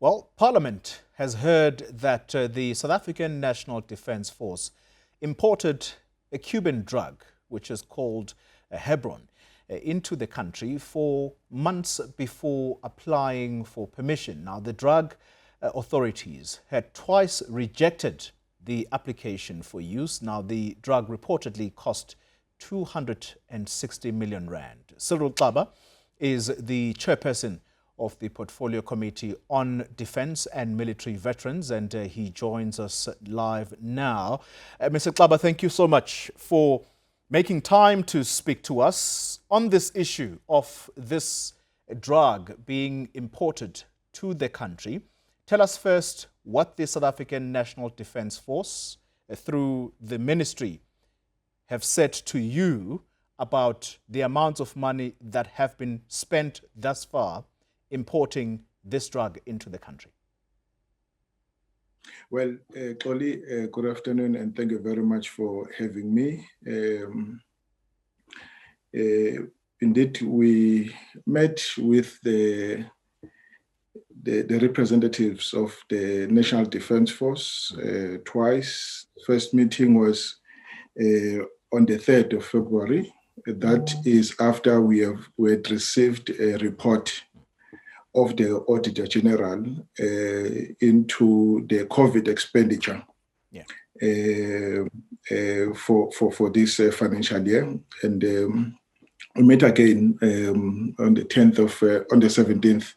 Well, Parliament has heard that the South African National Defence Force imported a Cuban drug, which is called Heberon, into the country for months before applying for permission. Now, the drug authorities had twice rejected the application for use. Now, the drug reportedly cost 260 million rand. Cyril Xaba is the chairperson of the Portfolio Committee on Defence and Military Veterans, and he joins us live now. Mr. Xaba, thank you so much for making time to speak to us on this issue of this drug being imported to the country. Tell us first what the South African National Defence Force, through the ministry, have said to you about the amounts of money that have been spent thus far importing this drug into the country. Well, Xoli, good afternoon, and thank you very much for having me. Indeed, we met with the representatives of the National Defence Force twice. First meeting was on the 3rd of February. That is after we had received a report of the Auditor General into the COVID expenditure for this financial year. And we met again on the 17th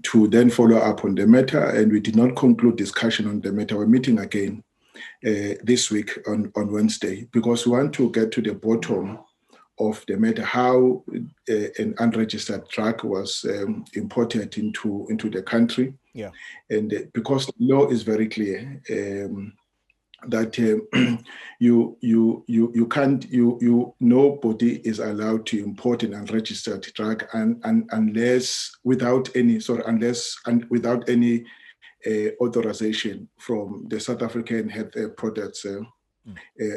to then follow up on the matter, and we did not conclude discussion on the matter. We're meeting again this week on Wednesday, because we want to get to the bottom of the matter, how an unregistered drug was imported into the country. Yeah. And because the law is very clear that you can't, nobody is allowed to import an unregistered drug unless without any authorization from the South African Health Products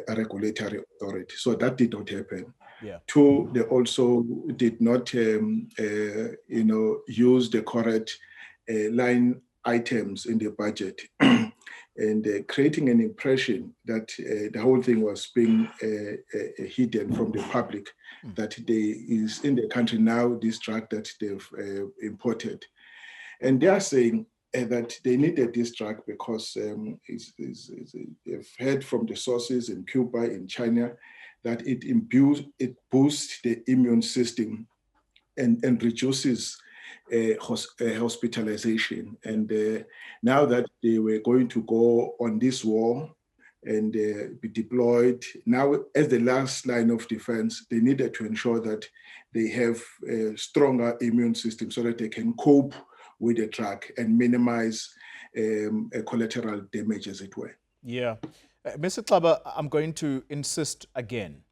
Regulatory Authority. So that did not happen. Yeah. Two, they also did not, use the correct line items in the budget, and creating an impression that the whole thing was being hidden from the public, that there is in the country now this drug that they've imported. And they are saying that they needed this drug because they've heard from the sources in Cuba, in China, that it boosts the immune system and reduces hospitalization. And now that they were going to go on this war and be deployed, now as the last line of defense, they needed to ensure that they have a stronger immune system so that they can cope with the drug and minimize collateral damage, as it were. Yeah. Mr. Xaba, I'm going to insist again.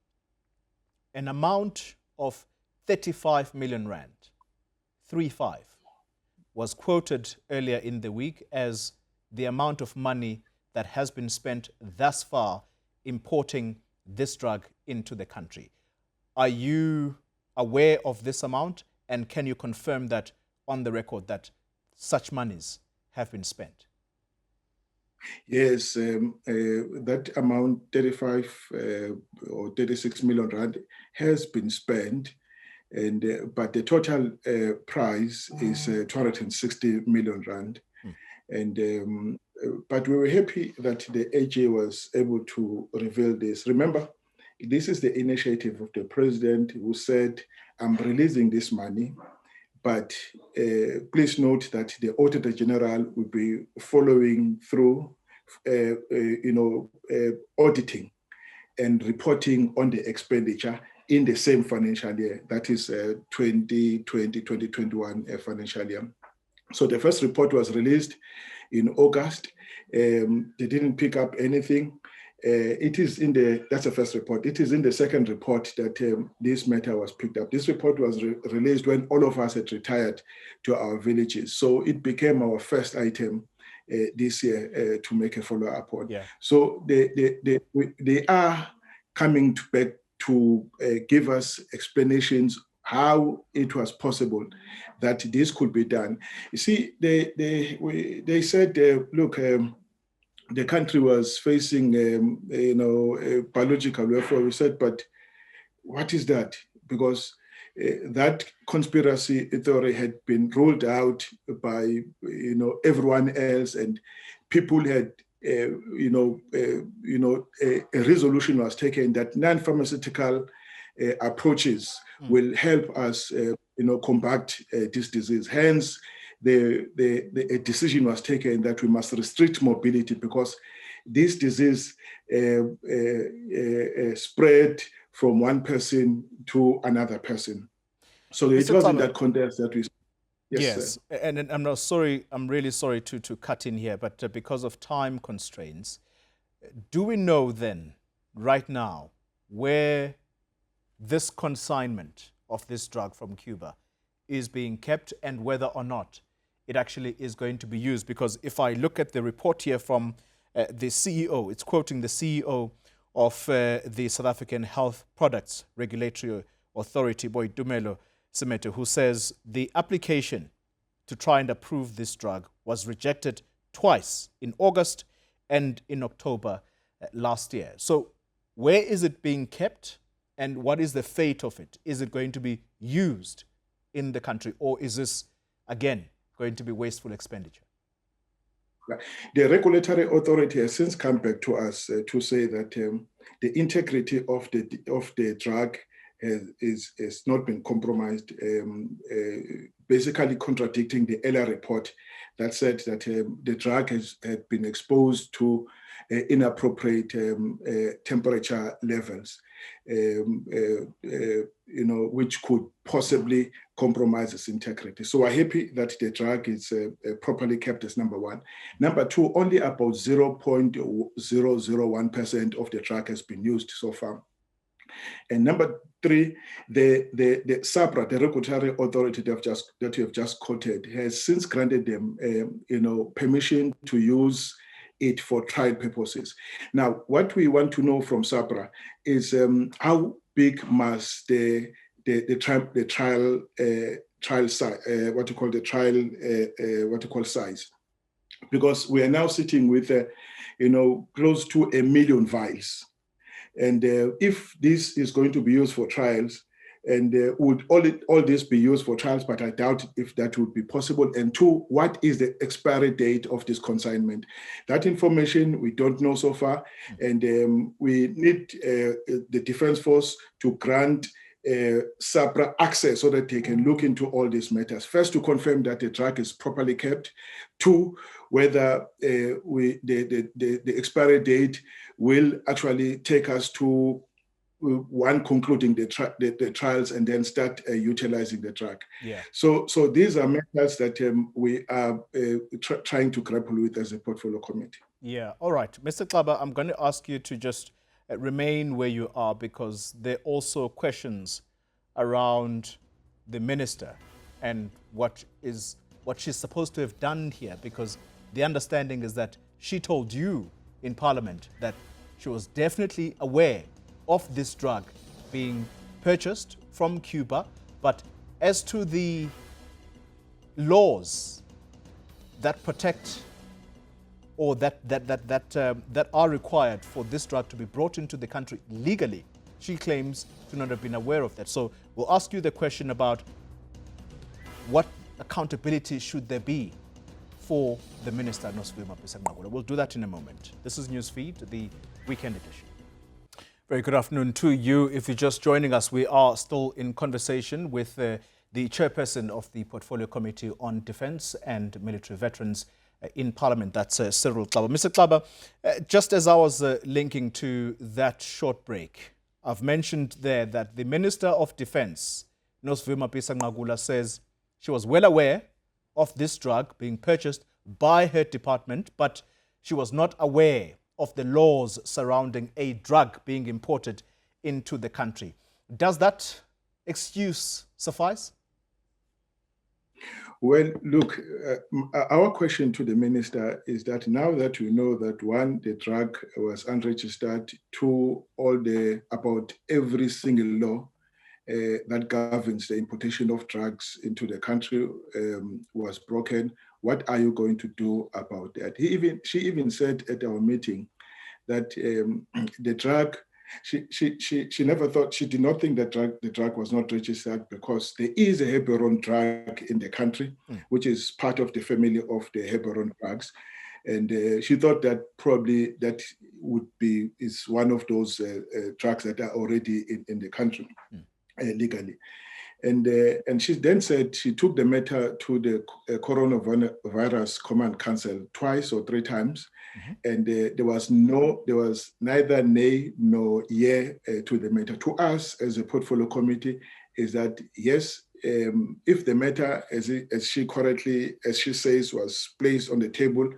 An amount of 35 million rand, 35, was quoted earlier in the week as the amount of money that has been spent thus far importing this drug into the country. Are you aware of this amount, and can you confirm that on the record that such monies have been spent? Yes, that amount, 35 or 36 million rand, has been spent, and but the total price is 260 million rand. And but we were happy that the AG was able to reveal this. Remember, this is the initiative of the president, who said, "I'm releasing this money." But please note that the Auditor General will be following through, auditing and reporting on the expenditure in the same financial year. That is 2020-2021 financial year. So the first report was released in August. They didn't pick up anything. That's the first report. It is in the second report that this matter was picked up. This report was released when all of us had retired to our villages. So it became our first item this year to make a follow-up on. Yeah. So they are coming back to give us explanations how it was possible that this could be done. You see, they said, look, the country was facing, biological warfare. We said, but what is that? Because that conspiracy theory had been ruled out by everyone else, and people had a resolution was taken that non-pharmaceutical approaches will help us combat this disease. Hence, a decision was taken that we must restrict mobility because this disease spread from one person to another person. So it was in that context that we... Yes, and I'm really sorry to cut in here, but because of time constraints, do we know then, right now, where this consignment of this drug from Cuba is being kept and whether or not it actually is going to be used? Because if I look at the report here from the CEO, it's quoting the CEO of the South African Health Products Regulatory Authority, Boitumelo Semeto, who says the application to try and approve this drug was rejected twice, in August and in October last year. So where is it being kept and what is the fate of it? Is it going to be used in the country, or is this, again, going to be wasteful expenditure? The regulatory authority has since come back to us to say that the integrity of the drug has not been compromised, basically contradicting the earlier report that said that the drug had been exposed to inappropriate temperature levels, which could possibly compromise its integrity. So we're happy that the drug is properly kept as number one. Number two, only about 0.001% of the drug has been used so far. And number three, the SAPRA, the regulatory authority that you have just quoted, has since granted them, permission to use it for trial purposes. Now, what we want to know from SAPRA is how big must the trial size, because we are now sitting with close to 1 million vials. And if this is going to be used for trials, and would all this be used for trials, but I doubt if that would be possible. And two, what is the expiry date of this consignment? That information we don't know so far, and we need the Defense Force to grant SAPRA access so that they can look into all these matters. First, to confirm that the drug is properly kept. Two, whether the expiry date will actually take us to one, concluding the trials and then start utilizing the drug. Yeah. So these are matters that we are trying to grapple with as a portfolio committee. Yeah. All right. Mr. Klaba, I'm going to ask you to just remain where you are, because there are also questions around the minister and what she's supposed to have done here, because the understanding is that she told you in Parliament that she was definitely aware of this drug being purchased from Cuba, but as to the laws that protect or that are required for this drug to be brought into the country legally, she claims to not have been aware of that. So we'll ask you the question about what accountability should there be for the Minister, Nosvima Pisangagula. We'll do that in a moment. This is Newsfeed, the weekend edition. Very good afternoon to you. If you're just joining us, we are still in conversation with the chairperson of the Portfolio Committee on Defence and Military Veterans in Parliament. That's Cyril Klaba. Mr. Klaba, just as I was linking to that short break, I've mentioned there that the Minister of Defence, Nosvima Pisangagula, says she was well aware of this drug being purchased by her department, but she was not aware of the laws surrounding a drug being imported into the country. Does that excuse suffice? Well, look, our question to the minister is that now that we know that, one, the drug was unregistered, two, about every single law that governs the importation of drugs into the country was broken. What are you going to do about that? She even said at our meeting that the drug, she never thought, she did not think that the drug was not registered because there is a Heberon drug in the country, which is part of the family of the Heberon drugs. And she thought that probably that is one of those drugs that are already in the country legally. And she then said she took the matter to the Coronavirus Command Council twice or three times, and there was neither nay nor yea to the matter. To us as a portfolio committee is that yes, if the matter, as she says, was placed on the table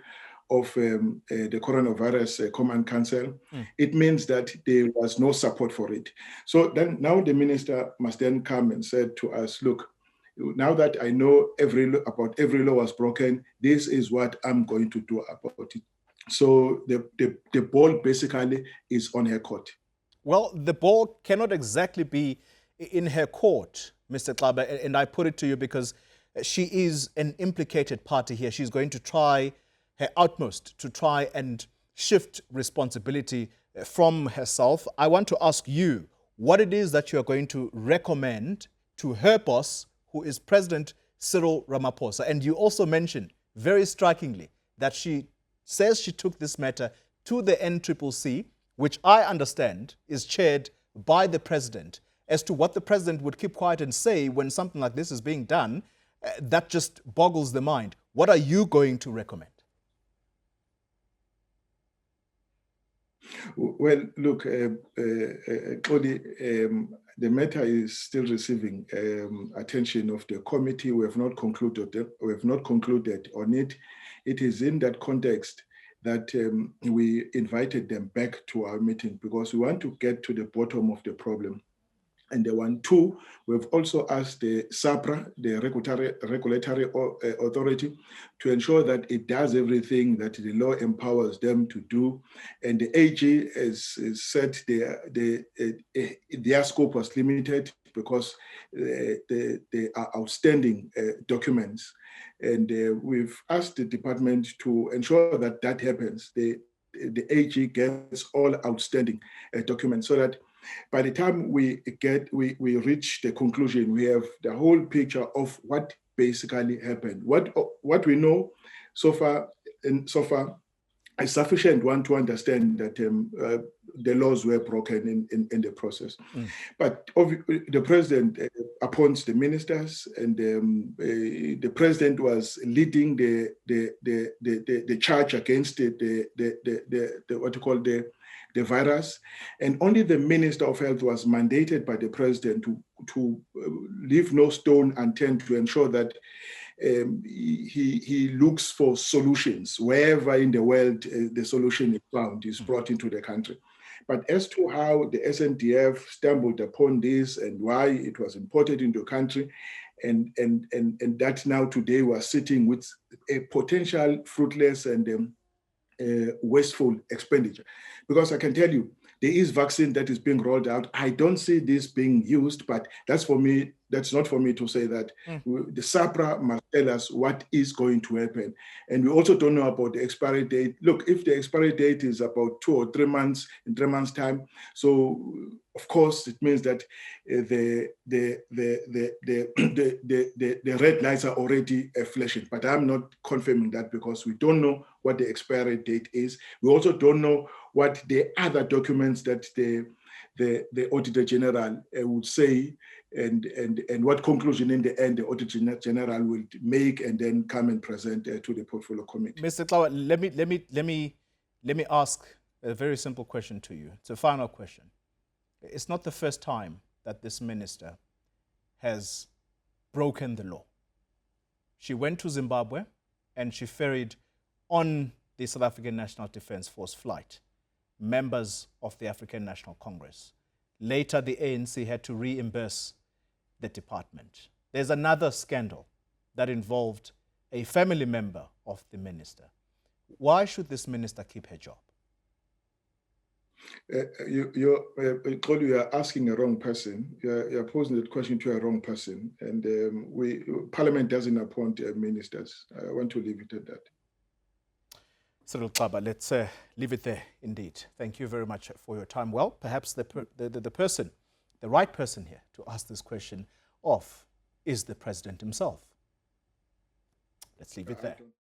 of the Coronavirus Command Council, it means that there was no support for it. So then now the minister must then come and said to us, look, now that I know every law was broken, this is what I'm going to do about it. So the ball basically is on her court. Well, the ball cannot exactly be in her court, Mr. Xaba, and I put it to you because she is an implicated party here. She's going to try her utmost to try and shift responsibility from herself. I want to ask you what it is that you are going to recommend to her boss, who is President Cyril Ramaphosa. And you also mentioned, very strikingly, that she says she took this matter to the NCCC, which I understand is chaired by the president. As to what the president would keep quiet and say when something like this is being done, that just boggles the mind. What are you going to recommend? Well, look, Cody, the matter is still receiving attention of the committee. We have not concluded on it. It is in that context that we invited them back to our meeting because we want to get to the bottom of the problem. And the one, two, we've also asked the SAPRA, the regulatory authority, to ensure that it does everything that the law empowers them to do. And the AG has said their scope was limited because they are outstanding documents. And we've asked the department to ensure that that happens. The AG gets all outstanding documents so that by the time we reach the conclusion, we have the whole picture of what basically happened. What we know so far is sufficient one to understand that the laws were broken in the process. But the president appoints the ministers, and the president was leading the charge against the virus, and only the Minister of Health was mandated by the president to leave no stone unturned to ensure that he looks for solutions wherever in the world the solution is found, is brought into the country. But as to how the SANDF stumbled upon this and why it was imported into the country, and that now today we're sitting with a potential fruitless and wasteful expenditure. Because I can tell you, there is vaccine that is being rolled out. I don't see this being used, but that's not for me to say that. The SAPRA must tell us what is going to happen. And we also don't know about the expiry date. Look, if the expiry date is about 2 or 3 months, in 3 months' time, so of course it means that the red lights are already flashing. But I'm not confirming that because we don't know what the expiry date is. We also don't know what the other documents that the Auditor General would say, and what conclusion in the end the Auditor General will make and then come and present to the portfolio committee. Mr. Xaba, let me ask a very simple question to you. It's a final question. It's not the first time that this minister has broken the law. She went to Zimbabwe and she ferried on the South African National Defence Force flight members of the African National Congress. Later, the ANC had to reimburse the department. There's another scandal that involved a family member of the minister. Why should this minister keep her job? You are asking a wrong person. You're posing the question to a wrong person. And Parliament doesn't appoint ministers. I want to leave it at that. Cyril Xaba, let's leave it there indeed. Thank you very much for your time. Well, perhaps the right person here to ask this question of is the president himself. Let's leave it there.